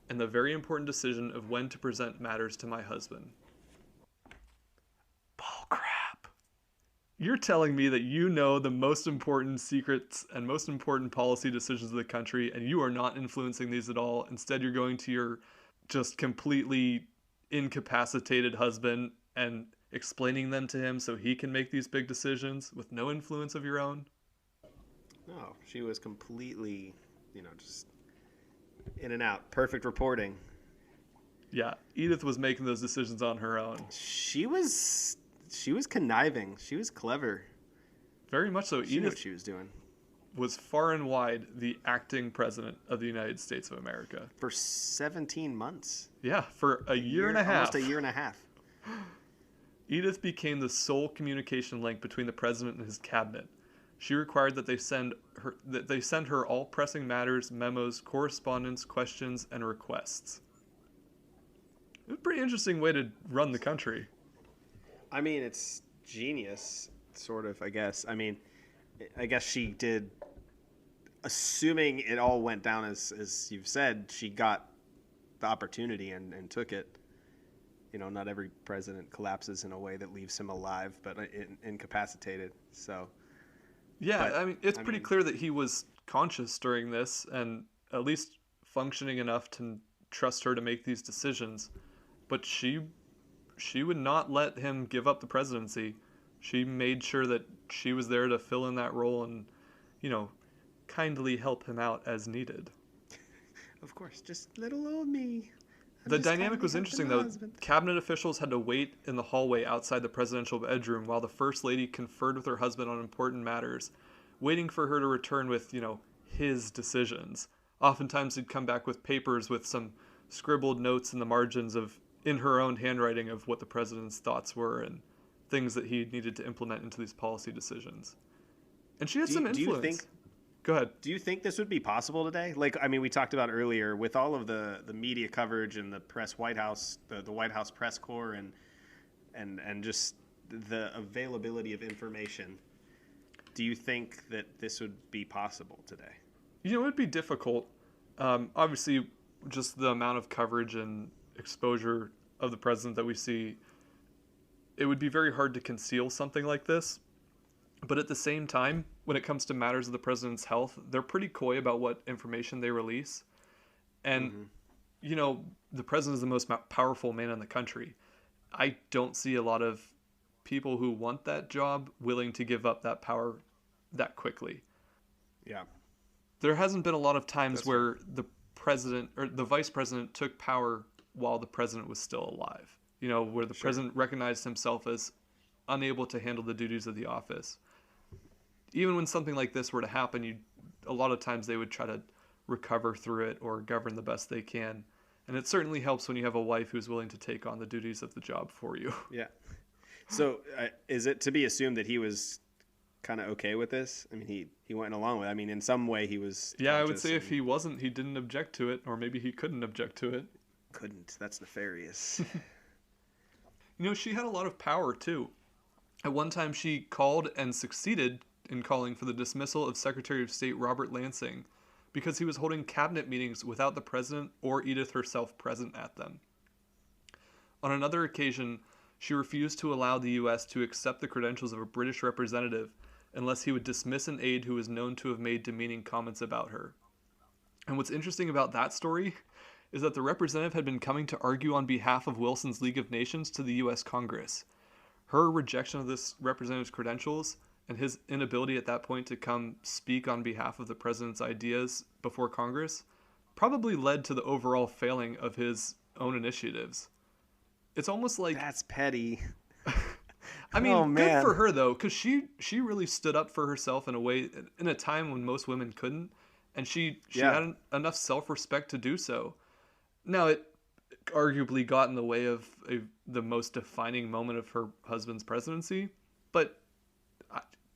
and the very important decision of when to present matters to my husband." Bull crap. You're telling me that you know the most important secrets and most important policy decisions of the country, and you are not influencing these at all. Instead, you're going to your just completely incapacitated husband and explaining them to him so he can make these big decisions with no influence of your own. No, she was completely, just in and out. Perfect reporting. Yeah, Edith was making those decisions on her own. She was conniving. She was clever. Very much so. She knew Edith what she was doing. was far and wide the acting president of the United States of America. For 17 months. Yeah, for a year and a half. Almost a year and a half. Edith became the sole communication link between the president and his cabinet. She required that they send her all pressing matters, memos, correspondence, questions, and requests. It was a pretty interesting way to run the country. I mean, it's genius, sort of, I guess. I mean, I guess she did, assuming it all went down as you've said, she got the opportunity and took it. Not every president collapses in a way that leaves him alive, but incapacitated. So, yeah, I mean, it's pretty clear that he was conscious during this and at least functioning enough to trust her to make these decisions. But she would not let him give up the presidency. She made sure that she was there to fill in that role and, kindly help him out as needed. Of course, just little old me. The dynamic was interesting, though. Cabinet officials had to wait in the hallway outside the presidential bedroom while the First Lady conferred with her husband on important matters, waiting for her to return with, his decisions. Oftentimes he'd come back with papers with some scribbled notes in the margins in her own handwriting of what the president's thoughts were and things that he needed to implement into these policy decisions. And she had some influence. Go ahead. Do you think this would be possible today? We talked about earlier with all of the media coverage and the White House press corps and just the availability of information. Do you think that this would be possible today? It would be difficult. Obviously, just the amount of coverage and exposure of the president that we see, it would be very hard to conceal something like this. But at the same time, when it comes to matters of the president's health, they're pretty coy about what information they release. And, the president is the most powerful man in the country. I don't see a lot of people who want that job willing to give up that power that quickly. Yeah. There hasn't been a lot of times where the president or the vice president took power while the president was still alive. Where the president recognized himself as unable to handle the duties of the office. Even when something like this were to happen, a lot of times they would try to recover through it or govern the best they can. And it certainly helps when you have a wife who's willing to take on the duties of the job for you. Yeah. So is it to be assumed that he was kind of okay with this? I mean, he went along with it. I mean, in some way he was. Yeah, I would say if he wasn't, he didn't object to it, or maybe he couldn't object to it. Couldn't. That's nefarious. She had a lot of power too. At one time, she called and succeeded in calling for the dismissal of Secretary of State Robert Lansing because he was holding cabinet meetings without the president or Edith herself present at them. On another occasion, she refused to allow the U.S. to accept the credentials of a British representative unless he would dismiss an aide who was known to have made demeaning comments about her. And what's interesting about that story is that the representative had been coming to argue on behalf of Wilson's League of Nations to the U.S. Congress. Her rejection of this representative's credentials and his inability at that point to come speak on behalf of the president's ideas before Congress probably led to the overall failing of his own initiatives. It's almost like... That's petty. I mean, good for her, though, because she really stood up for herself in a way, in a time when most women couldn't, and she had enough self-respect to do so. Now, it arguably got in the way of the most defining moment of her husband's presidency, but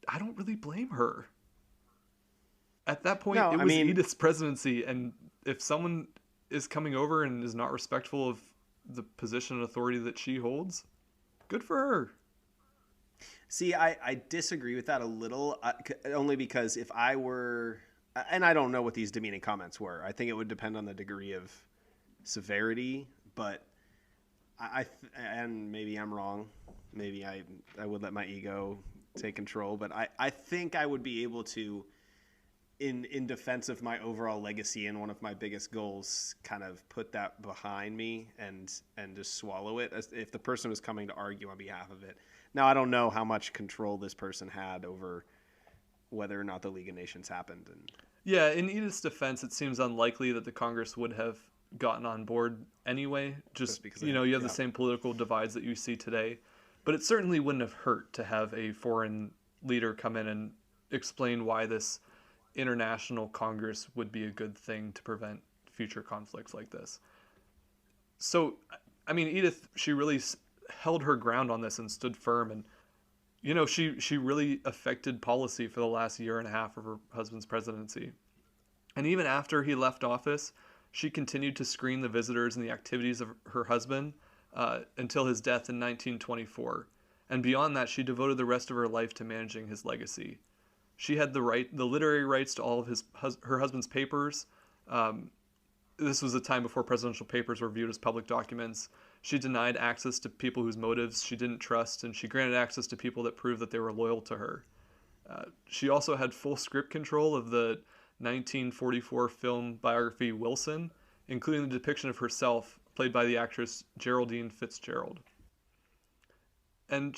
I don't really blame her. At that point, it was Edith's presidency, and if someone is coming over and is not respectful of the position and authority that she holds, good for her. See, I disagree with that a little, only because if I were, and I don't know what these demeaning comments were, I think it would depend on the degree of severity, but and maybe I'm wrong. Maybe I would let my ego take control. But I think I would be able to, in defense of my overall legacy and one of my biggest goals, kind of put that behind me and just swallow it as if the person was coming to argue on behalf of it. Now, I don't know how much control this person had over whether or not the League of Nations happened. And Yeah, in Edith's defense, it seems unlikely that the Congress would have gotten on board anyway. Just because you have the same political divides that you see today. But it certainly wouldn't have hurt to have a foreign leader come in and explain why this international Congress would be a good thing to prevent future conflicts like this. So, I mean, Edith, she really held her ground on this and stood firm. And, she really affected policy for the last year and a half of her husband's presidency. And even after he left office, she continued to screen the visitors and the activities of her husband until his death in 1924. And beyond that, she devoted the rest of her life to managing his legacy. She had the literary rights to all of her husband's papers. This was a time before presidential papers were viewed as public documents. She denied access to people whose motives she didn't trust, and she granted access to people that proved that they were loyal to her. She also had full script control of the 1944 film biography Wilson, including the depiction of herself, played by the actress Geraldine Fitzgerald. And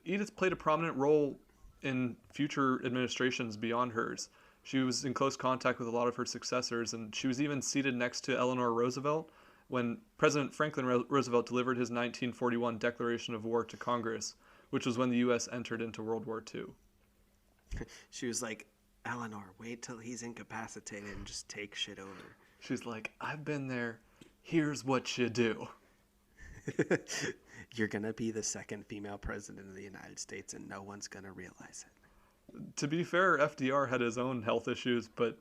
Edith played a prominent role in future administrations beyond hers. She was in close contact with a lot of her successors, and she was even seated next to Eleanor Roosevelt when President Franklin Roosevelt delivered his 1941 declaration of war to Congress, which was when the U.S. entered into World War II. she was like, Eleanor, wait till he's incapacitated and just take shit over. She's like, I've been there. Here's what you do. You're going to be the second female president of the United States, and no one's going to realize it. To be fair, FDR had his own health issues, but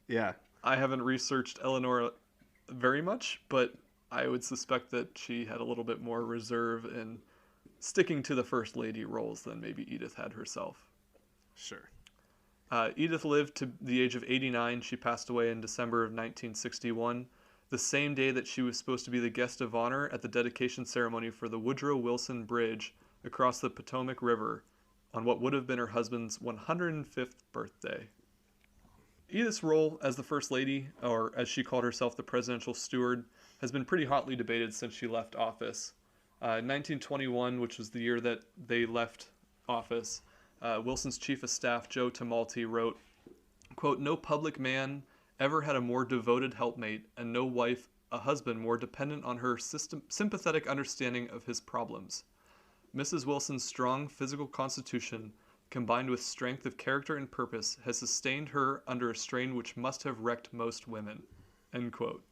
yeah, I haven't researched Eleanor very much, but I would suspect that she had a little bit more reserve in sticking to the first lady roles than maybe Edith had herself. Sure. Edith lived to the age of 89. She passed away in December of 1961, the same day that she was supposed to be the guest of honor at the dedication ceremony for the Woodrow Wilson Bridge across the Potomac River on what would have been her husband's 105th birthday. Edith's role as the First Lady, or as she called herself, the presidential steward, has been pretty hotly debated since she left office. In 1921, which was the year that they left office, Wilson's chief of staff, Joe Tumulty, wrote, quote, "No public man ever had a more devoted helpmate, and no wife a husband more dependent on her sympathetic understanding of his problems. Mrs. Wilson's strong physical constitution, combined with strength of character and purpose, has sustained her under a strain which must have wrecked most women." End quote.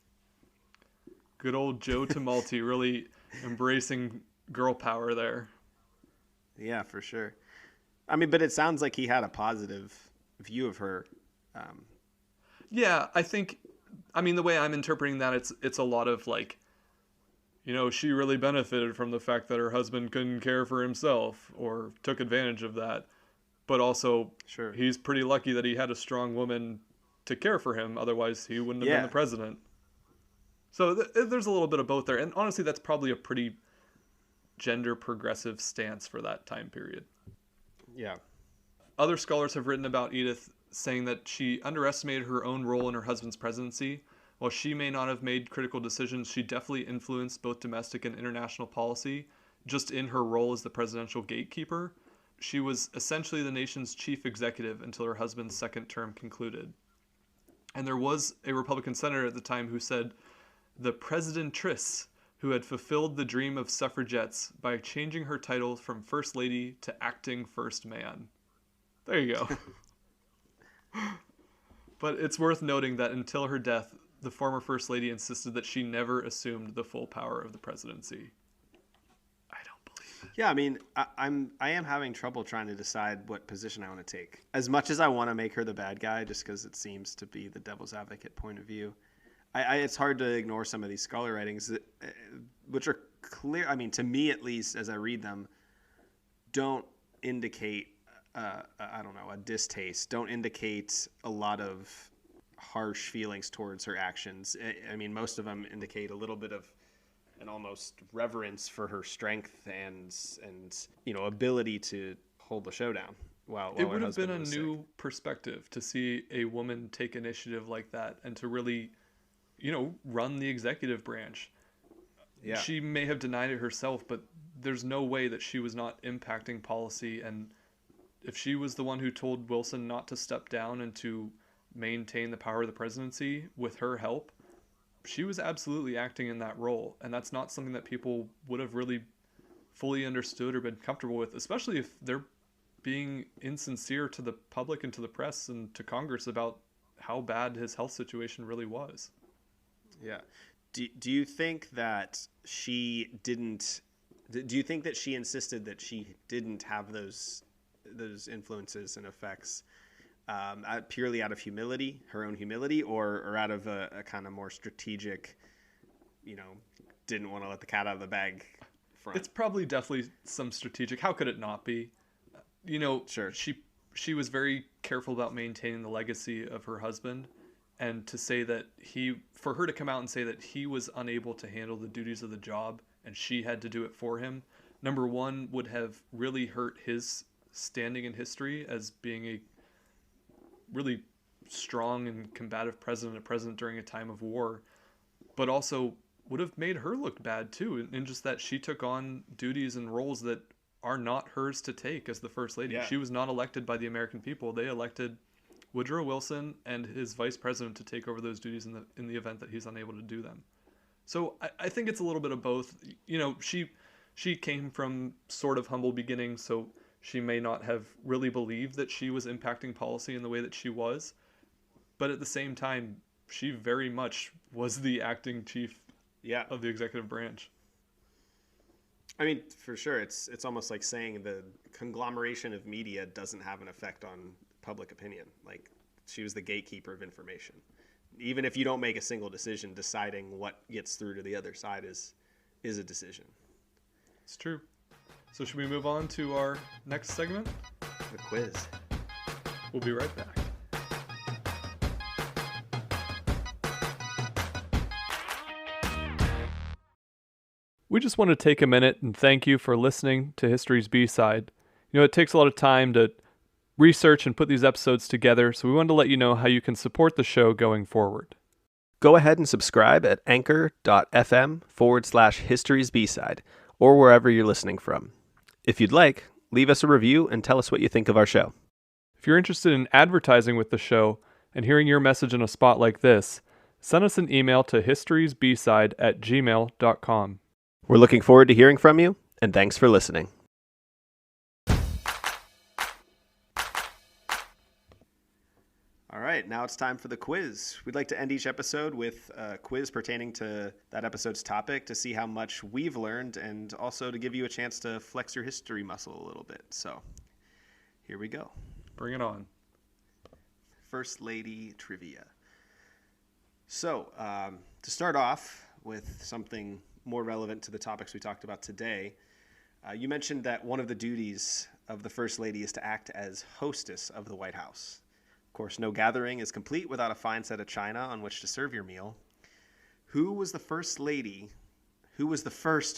Good old Joe Tumulty really embracing girl power there. Yeah, for sure. I mean, but it sounds like he had a positive view of her. Yeah, the way I'm interpreting that, it's a lot of like, she really benefited from the fact that her husband couldn't care for himself or took advantage of that. But also, sure, he's pretty lucky that he had a strong woman to care for him. Otherwise, he wouldn't have been the president. So there's a little bit of both there. And honestly, that's probably a pretty gender progressive stance for that time period. Yeah. Other scholars have written about Edith saying that she underestimated her own role in her husband's presidency. While she may not have made critical decisions, she definitely influenced both domestic and international policy just in her role as the presidential gatekeeper. She was essentially the nation's chief executive until her husband's second term concluded. And there was a Republican senator at the time who said, "The presidentress who had fulfilled the dream of suffragettes by changing her title from First Lady to Acting First Man." There you go. But it's worth noting that until her death, the former First Lady insisted that she never assumed the full power of the presidency. I don't believe it. Yeah, I mean, I am having trouble trying to decide what position I want to take. As much as I want to make her the bad guy, just because it seems to be the devil's advocate point of view, it's hard to ignore some of these scholar writings, which are clear. I mean, to me at least, as I read them, don't indicate a distaste. Don't indicate a lot of harsh feelings towards her actions. I mean, most of them indicate a little bit of an almost reverence for her strength and ability to hold the show down. While It her would have been husband a was new sick. perspective to see a woman take initiative like that and to really, run the executive branch. Yeah. She may have denied it herself, but there's no way that she was not impacting policy. And if she was the one who told Wilson not to step down and to maintain the power of the presidency with her help, she was absolutely acting in that role. And that's not something that people would have really fully understood or been comfortable with, especially if they're being insincere to the public and to the press and to Congress about how bad his health situation really was. Yeah. Do you think that she didn't? Do you think that she insisted that she didn't have those influences and effects purely out of humility, her own humility, or out of a kind of more strategic, didn't want to let the cat out of the bag front? It's probably definitely some strategic. How could it not be? Sure. She was very careful about maintaining the legacy of her husband, and to say that for her to come out and say that he was unable to handle the duties of the job and she had to do it for him, number one, would have really hurt his standing in history as being a really strong and combative president, a president during a time of war, but also would have made her look bad too, in just that she took on duties and roles that are not hers to take as the first lady. Yeah. She was not elected by the American people. They elected Woodrow Wilson and his vice president to take over those duties in the event that he's unable to do them. So I think it's a little bit of both. She came from sort of humble beginnings, so she may not have really believed that she was impacting policy in the way that she was. But at the same time, she very much was the acting chief of the executive branch. I mean, for sure, it's almost like saying the conglomeration of media doesn't have an effect on public opinion. Like, she was the gatekeeper of information. Even if you don't make a single decision, deciding what gets through to the other side is a decision. It's true. So should we move on to our next segment? The quiz. We'll be right back. We just want to take a minute and thank you for listening to History's B-Side. It takes a lot of time to research and put these episodes together, so we wanted to let you know how you can support the show going forward. Go ahead and subscribe at anchor.fm/History's B-Side or wherever you're listening from. If you'd like, leave us a review and tell us what you think of our show. If you're interested in advertising with the show and hearing your message in a spot like this, send us an email to historiesbside@gmail.com. We're looking forward to hearing from you, and thanks for listening. All right, now it's time for the quiz. We'd like to end each episode with a quiz pertaining to that episode's topic to see how much we've learned and also to give you a chance to flex your history muscle a little bit. So, here we go. Bring it on. First Lady Trivia. So, to start off with something more relevant to the topics we talked about today, you mentioned that one of the duties of the First Lady is to act as hostess of the White House. Of course, no gathering is complete without a fine set of china on which to serve your meal. Who was the first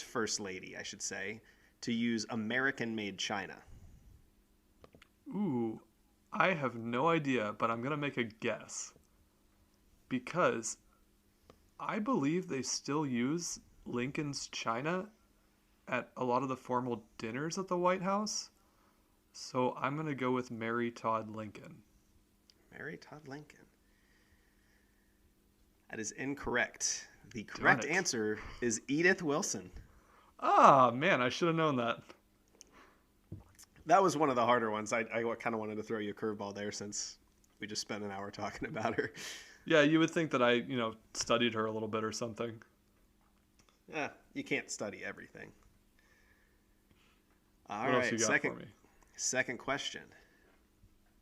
First Lady, I should say, to use American-made china? Ooh, I have no idea, but I'm going to make a guess. Because I believe they still use Lincoln's china at a lot of the formal dinners at the White House. So I'm going to go with Mary Todd Lincoln. Mary Todd Lincoln. That is incorrect. The correct answer is Edith Wilson. Ah, man, I should have known that. That was one of the harder ones. I kind of wanted to throw you a curveball there since we just spent an hour talking about her. Yeah, you would think that I, studied her a little bit or something. Yeah, you can't study everything. All what right, else you got for me? Second question.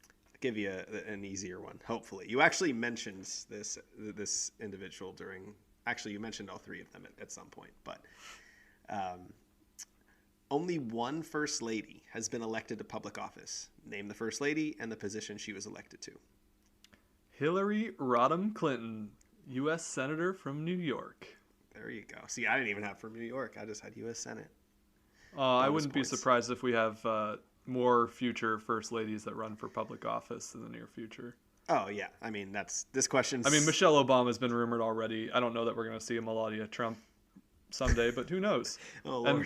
I'll give you an easier one, hopefully. You actually mentioned this individual during... Actually, you mentioned all three of them at some point, but... only one First Lady has been elected to public office. Name the First Lady and the position she was elected to. Hillary Rodham Clinton, U.S. Senator from New York. There you go. See, I didn't even have from New York. I just had U.S. Senate. I wouldn't be surprised if we have more future first ladies that run for public office in the near future. Oh, yeah. I mean, this question's... I mean, Michelle Obama's been rumored already. I don't know that we're going to see a Melania Trump someday, but who knows? Oh, Lord. And,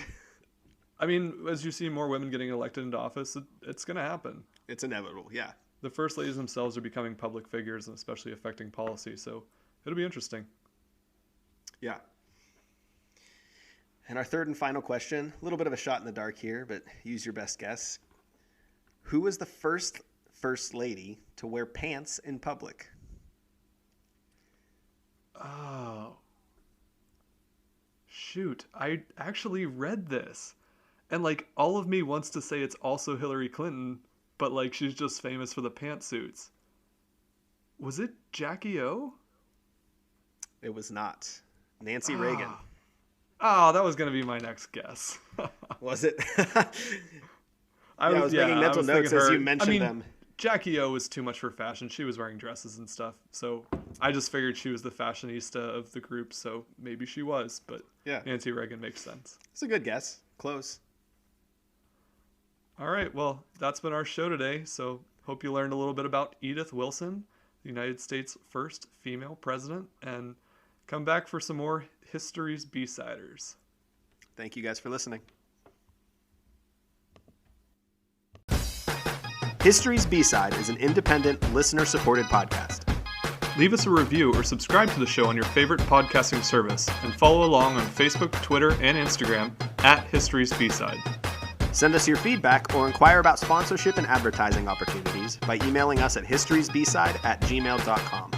I mean, as you see more women getting elected into office, it's going to happen. It's inevitable, yeah. The first ladies themselves are becoming public figures and especially affecting policy, so it'll be interesting. Yeah. And our third and final question, a little bit of a shot in the dark here, but use your best guess. Who was the first lady to wear pants in public? Oh. Shoot, I actually read this. And, like, all of me wants to say it's also Hillary Clinton, but, like, she's just famous for the pantsuits. Was it Jackie O? It was not. Nancy Reagan. Oh, that was going to be my next guess. Was it? I was making mental notes as you mentioned them. Jackie O was too much for fashion. She was wearing dresses and stuff. So I just figured she was the fashionista of the group, so maybe she was. But yeah, Nancy Reagan makes sense. It's a good guess. Close. All right, well, that's been our show today. So hope you learned a little bit about Edith Wilson, the United States' first female president, and come back for some more History's B-Siders. Thank you guys for listening. History's B-Side is an independent, listener-supported podcast. Leave us a review or subscribe to the show on your favorite podcasting service, and follow along on Facebook, Twitter, and Instagram at History's B-Side. Send us your feedback or inquire about sponsorship and advertising opportunities by emailing us at historiesbside@gmail.com.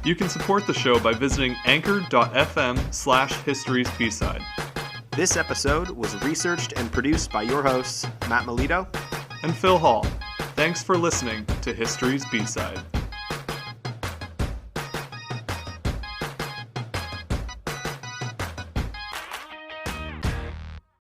You can support the show by visiting anchor.fm/historiesbside. This episode was researched and produced by your hosts, Matt Melito and Phil Hall. Thanks for listening to History's B-Side.